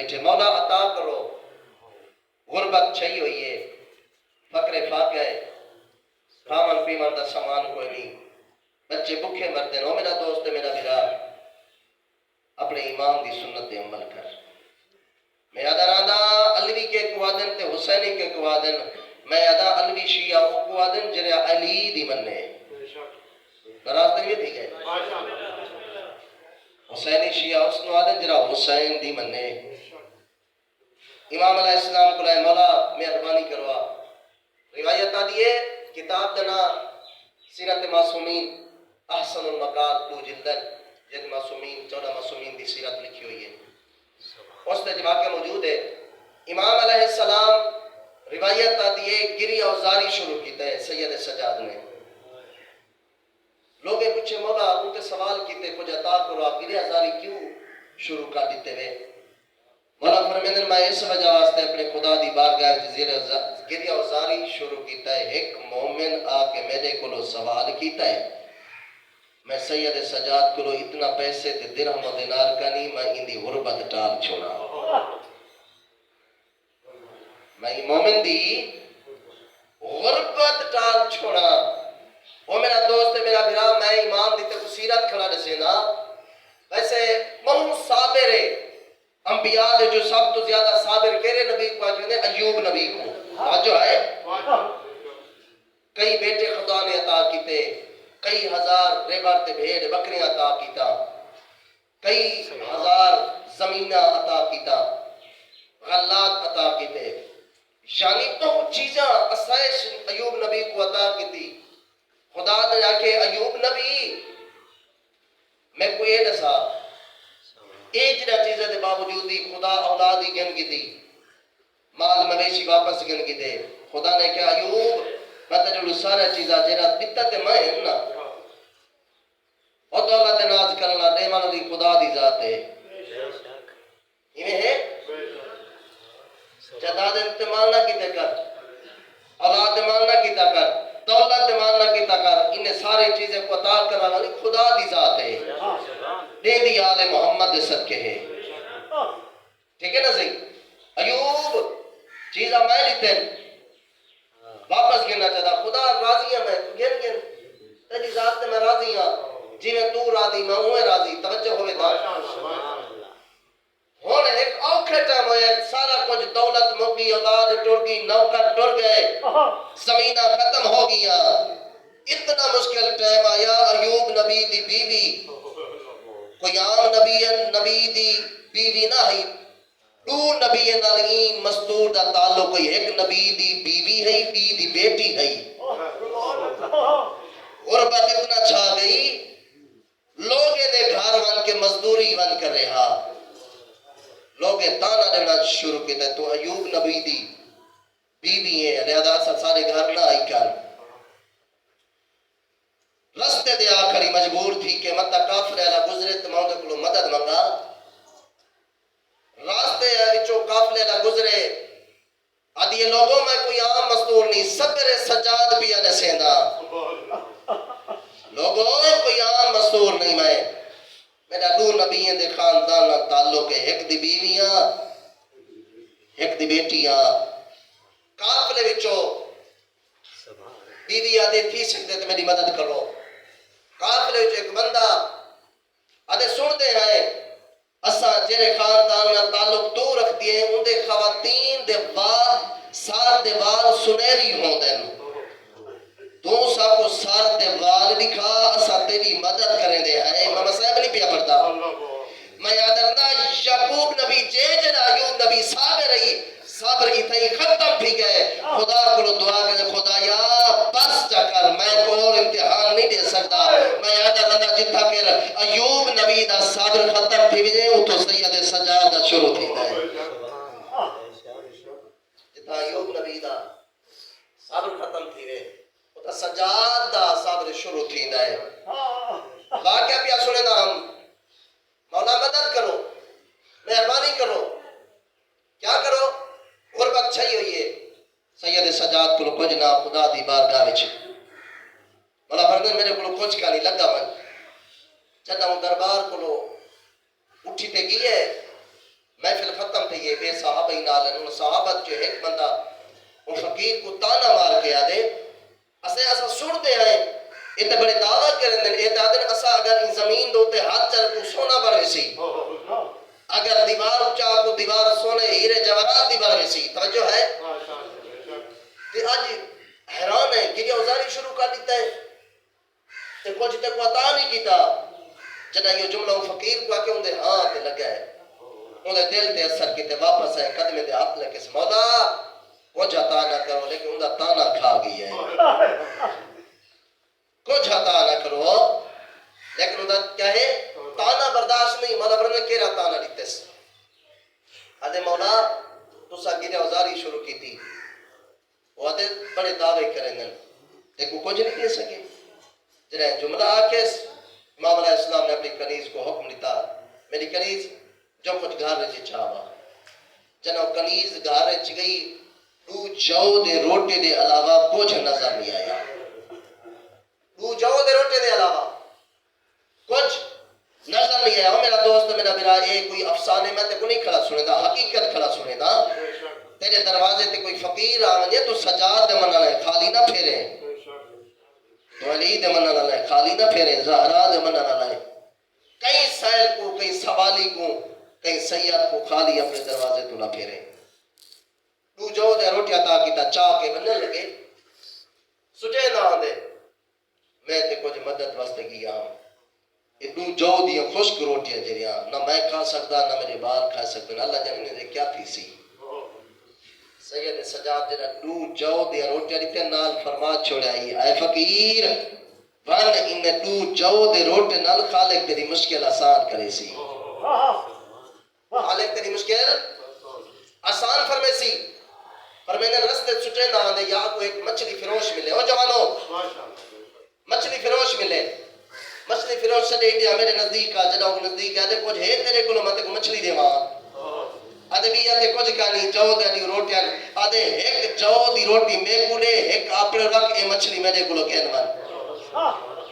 بیٹھے مولا عطا کرو غربت چھئی ہوئی ہے فقر فاقہ ہے کھاون پیون دا سامان کوئی نہیں بچے بکھے مرتے نو میرا دوست میرا بھرا اپنے امام دی سنت دے عمل کر میں ادا رادا علوی کے قوادن تے حسینی کے قوادن میں ادا علوی شیعہ او قوادن جرے علی دی مننے براز دے بھی گئے حسینی شیعہ اس قوادن جرے حسین دی مننے امام علیہ السلام کو لائے مولا مہربانی کروا روایت آدھی ہے کتاب دنا سیرت معصومین احسن المقال تو جلدن جد معصومین 14 معصومین دی سیرت لکھی ہوئی ہے اس نے جمع کے موجود ہے امام علیہ السلام روایت آدھی ہے گری اوزاری شروع کیتا ہے سید سجاد نے لوگے پوچھے مولا ان کے سوال کیتے کچھ عطا کرو آپ گری اوزاری کیوں شروع کر دیتے ہوئے مولا فرمیندر میں اس وجہ واسطے اپنے خدا دی بارگاہ جزیر گری اوزاری شروع کیتا ہے ایک مومن آ کے میرے کو سوال کیتا ہے میں سید سجاد کو اتنا پیسے تے درہم و دینار کا نہیں میں اندی غربت ٹال چھوڑا میں مومن دی غربت ٹال چھوڑا وہ میرا دوست میرا بھرا میں امام دی تے سیرت کھڑا دسے نا ویسے بہت صابر ہے انبیاء دے جو سب تو زیادہ صابر کہرے نبی کو آجونے ایوب نبی کو جو ہے کئی بیٹے خدا نے عطا کیتے کئی ہزار ریبار تے بھیڑ بکریاں عطا کیتا کئی ہزار زمینہ عطا کیتا غلات عطا کیتے یعنی بہت چیزاں اسائش ایوب نبی کو عطا کیتی خدا نے جا کے ایوب نبی میں کوئی نسا ایجنا چیزیں دے باوجود دی خدا اولادی گن کی دی مال مویشی واپس گن کی دے خدا نے کہا ایوب میں تجھے سارا چیزاں جیرا بتت میں ہوں نا اور دولت ناز کرنا دے مانو دی خدا دی ذات ہے یہ ہے جداد انتمال نہ کیتے کر اولاد مال نہ کیتا کر دولت مال نہ کیتا کر انہیں سارے چیزیں کو عطا کرنا خدا دی ذات ہے دے دی آل محمد صدقے ہے ٹھیک ہے نا صحیح ایوب چیزاں میں لیتے واپس گرنا چاہتا خدا راضی ہے میں گن تیری ذات سے میں راضی ہوں جی میں تو راضی میں ہوں راضی توجہ ہوئے دا ہونے ایک اوکھے ٹائم ہوئے سارا کچھ دولت موگی اولاد ٹر گئی نوکر ٹر گئے زمینہ ختم ہو گیا اتنا مشکل ٹائم آیا ایوب نبی دی بیوی کوئی عام نبی دی بیوی نہ ہی دو نبی نالین مستور دا تعلق کوئی ایک نبی دی بیوی ہے بی دی بیٹی ہے غربت اتنا چھا گئی لوگے دے گھر ون کے مزدوری ون کر رہا لوگے تانا دینا شروع کیتا ہے تو ایوب نبی دی بیوی ہے لہذا سارے گھر نہ آئی کر رستے دے آخری مجبور تھی کہ مطا کافر اعلیٰ گزرے تمہوں دے کلو مدد منگا راستے وچوں قافلے نہ گزرے آدھی یہ لوگوں میں کوئی عام مزدور نہیں صبر سجاد پیا نسینا لوگوں کوئی عام مزدور نہیں میں میرا دو نبییں دے خاندان تعلق ہے ایک دی بیویاں ایک دی بیٹیاں قافلے وچوں بیوی آدھے تھی سکتے تو میری مدد کرو قافلے وچوں ایک بندہ آدھے سنتے ہیں اساں جیرے خاندان نہ تعلق تو رکھ دیئے ان دے خواتین دے وال سار دے وال سنہری ہوں دیں تو سب کو سار دے وال دکھا اساں تیری مدد کریں دے ہیں امام صاحب نہیں پیا پڑتا میں یاد رہتا یعقوب نبی جیجن ایوب نبی صابر رہی صبر کی تھی ختم بھی گئے خدا کو دعا کرے خدا یا بس جا کر میں کو اور امتحان نہیں دے سکتا میں یاد رہتا جتا کہ ایوب نبی دا صبر ختم بھی گئے وہ تو سید سجاد دا شروع تھی گئے جتا ایوب نبی دا صبر ختم تھی گئے وہ تو سجاد دا صبر شروع تھی گئے واقعہ پیا سنے نا ہم مولا مدد کرو مہربانی کرو کیا کرو غربت چھئی ہوئی ہے سید سجاد کو کچھ نہ خدا دی بارگاہ وچ مولا فرمائے میرے کو کچھ کا نہیں لگا من جدا ہوں دربار کو اٹھی تے گئی ہے محفل ختم تھی ہے بے صحابہ ہی نالن ان صحابت جو ایک بندہ وہ فقیر کو تانا مار کے آدے اسے ایسا سنتے ہیں یہ تو بڑے دعویٰ کریں دیں یہ تو آدھیں اسا اگر ان زمین دوتے ہاتھ چل کو سونا بڑھے سی اگر دیوار چاہ کو دیوار سونے ہیرے جواہرات دی بڑھے سی توجہ ہے کہ آج حیران ہے کہ یہ اوزاری شروع کر دیتا ہے کہ کچھ تک عطا نہیں کیتا جنہ یہ جملہ فقیر کو آکے اندھے ہاں تے لگا ہے اندھے دل تے اثر کیتے واپس ہے قدمے دے ہاتھ لے کے مولا کچھ عطا نہ کرو لیکن اندھا تانا کھا گئی ہے کچھ عطا نہ کرو لیکن اندھا کیا ہے تانا برداشت نہیں مولا برنے کیرا تانا لیتے سے آدھے مولا تو سا گرے اوزاری شروع کی تھی وہ آدھے بڑے دعوے کریں گے لیکن کچھ نہیں دے سکے جنہیں جملہ آکے امام علیہ السلام نے اپنی کنیز کو حکم دیتا میری کنیز جو کچھ گھر رہے چھاوا جنہوں کنیز گھر رہے گئی دو جو دے روٹے دے علاوہ کچھ نظر نہیں آیا دو جو دے روٹے دے علاوہ کچھ نظر نہیں آیا میرا دوست میرا میرا یہ کوئی افسانے میں تے کو نہیں کھڑا سنے دا حقیقت کھڑا سنے دا تیرے دروازے تے کوئی فقیر آنے تو سجاد دے منع لے خالی نہ پھیرے تو علی دے منع لے خالی نہ پھیرے زہرا دے منع لے کئی سائل کو کئی سوالی کو کئی سیاد کو خالی اپنے دروازے تو نہ پھیرے تو جو دے روٹی عطا کیتا چاہ کے بننے لگے سجے نہ آندے میں تے کچھ مدد واسطے گیا یہ تو جو دی خشک روٹیاں جریاں نہ میں کھا سکتا نہ میرے بال کھا سکتا اللہ جانے دے کیا تھی سی سید سجاد جنہ دو جو دی روٹیاں دیتے نال فرما چھوڑائی اے فقیر بن انہیں دو جو دی روٹے نال خالق تیری مشکل آسان کرے سی خالق تیری مشکل آسان فرمے سی پر میں نے رستے چھٹے نہ آنے یا کو ایک مچھلی فروش ملے او جوانو مچھلی فروش ملے مچھلی فروش سے دیکھتے ہیں میرے نزدیک آ جنہوں کو نزدیک آدھے کچھ ہے تیرے کو ماتے کو مچھلی دے وہاں آدھے بھی آدھے کچھ کہانی جو دی روٹیاں آدھے ایک جو دی روٹی میں کولے ایک اپنے رکھ اے مچھلی میرے کو کہنے من